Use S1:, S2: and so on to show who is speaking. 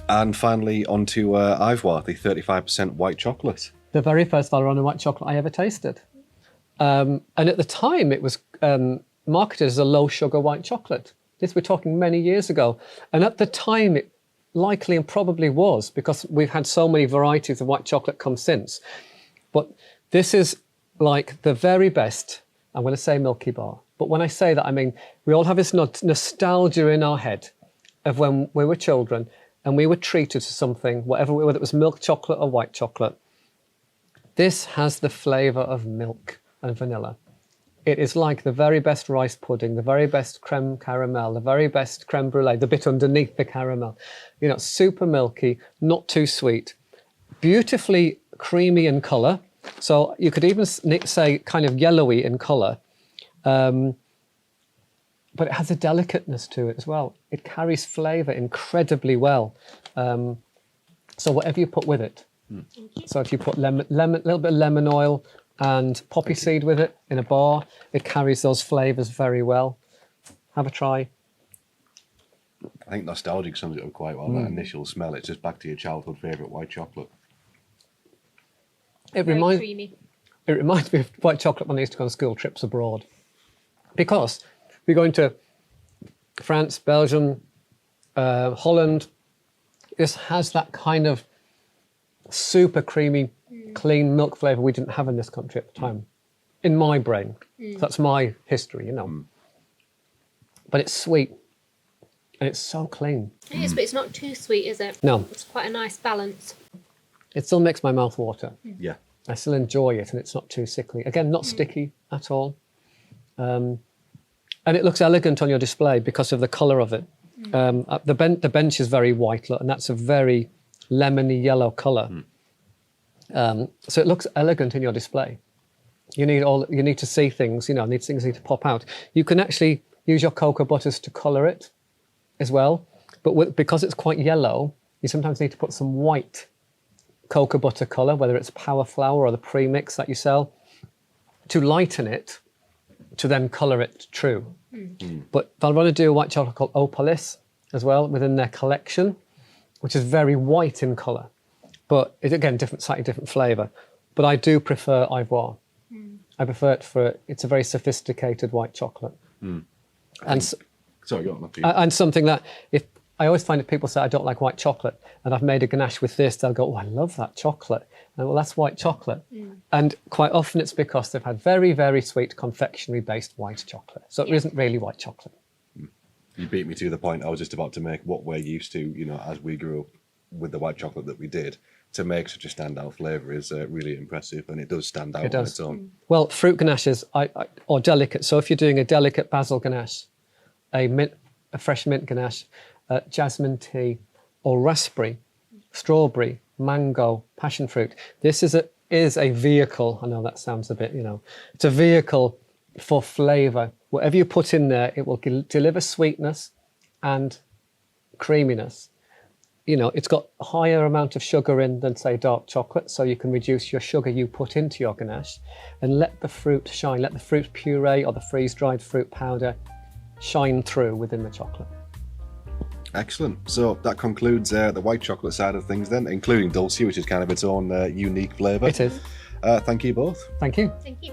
S1: And finally, onto Ivoire, the 35% white chocolate.
S2: The very first Valrhona white chocolate I ever tasted. And at the time, it was marketed as a low-sugar white chocolate. This, we're talking many years ago. And at the time, it likely and probably was, because we've had so many varieties of white chocolate come since. But this is like the very best, I'm going to say Milky Bar. But when I say that, I mean, we all have this nostalgia in our head of when we were children and we were treated to something, whether it was milk chocolate or white chocolate. This has the flavour of milk and vanilla. It is like the very best rice pudding, the very best creme caramel, the very best creme brulee, the bit underneath the caramel. You know, super milky, not too sweet, beautifully creamy in colour. So you could even say kind of yellowy in colour. But it has a delicateness to it as well. It carries flavour incredibly well. So whatever you put with it. So if you put lemon, little bit of lemon oil and poppy seed with it in a bar, it carries those flavours very well. Have a try.
S1: I think nostalgic sums it up quite well. That initial smell, it's just back to your childhood favourite white chocolate.
S2: It reminds me of white chocolate when I used to go on school trips abroad. Because we're going to France, Belgium, Holland. This has that kind of super creamy, clean milk flavour we didn't have in this country at the time, in my brain. So that's my history, you know. But it's sweet, and it's so clean.
S3: It is, but it's not too sweet, is it?
S2: No.
S3: It's quite a nice balance.
S2: It still makes my mouth water.
S1: Yeah.
S2: I still enjoy it, and it's not too sickly. Again, not sticky at all. And it looks elegant on your display because of the colour of it. The bench is very white, look, and that's a very lemony yellow colour. So it looks elegant in your display. You need to see things, you know, things need to pop out. You can actually use your cocoa butters to colour it as well, but because it's quite yellow, you sometimes need to put some white cocoa butter colour, whether it's power flour or the premix that you sell, to lighten it, to then colour it true. But Valrhona do a white chocolate called Opalis as well within their collection, which is very white in colour. But it's, again, slightly different flavour. But I do prefer Ivoire. I prefer it it's a very sophisticated white chocolate.
S1: Sorry, go on.
S2: And something that, I always find that people say, I don't like white chocolate, and I've made a ganache with this, they'll go, oh, I love that chocolate. And well, that's white chocolate. And quite often it's because they've had very, very sweet confectionery-based white chocolate. So it isn't really white chocolate.
S1: You beat me to the point I was just about to make. What we're used to, you know, as we grew up with the white chocolate that we did, to make such a standout flavour is really impressive, and it does stand out on its own.
S2: Well, fruit ganaches or delicate. So if you're doing a delicate basil ganache, a fresh mint ganache, jasmine tea, or raspberry, strawberry, mango, passion fruit. This is a vehicle. I know that sounds a bit, you know, it's a vehicle for flavour. Whatever you put in there, it will deliver sweetness and creaminess. You know, it's got a higher amount of sugar in than, say, dark chocolate, so you can reduce your sugar you put into your ganache and let the fruit shine, let the fruit puree or the freeze-dried fruit powder shine through within the chocolate.
S1: Excellent. So that concludes the white chocolate side of things then, including Dulce, which is kind of its own unique flavour.
S2: It is.
S1: Thank you both.
S2: Thank you.
S3: Thank you.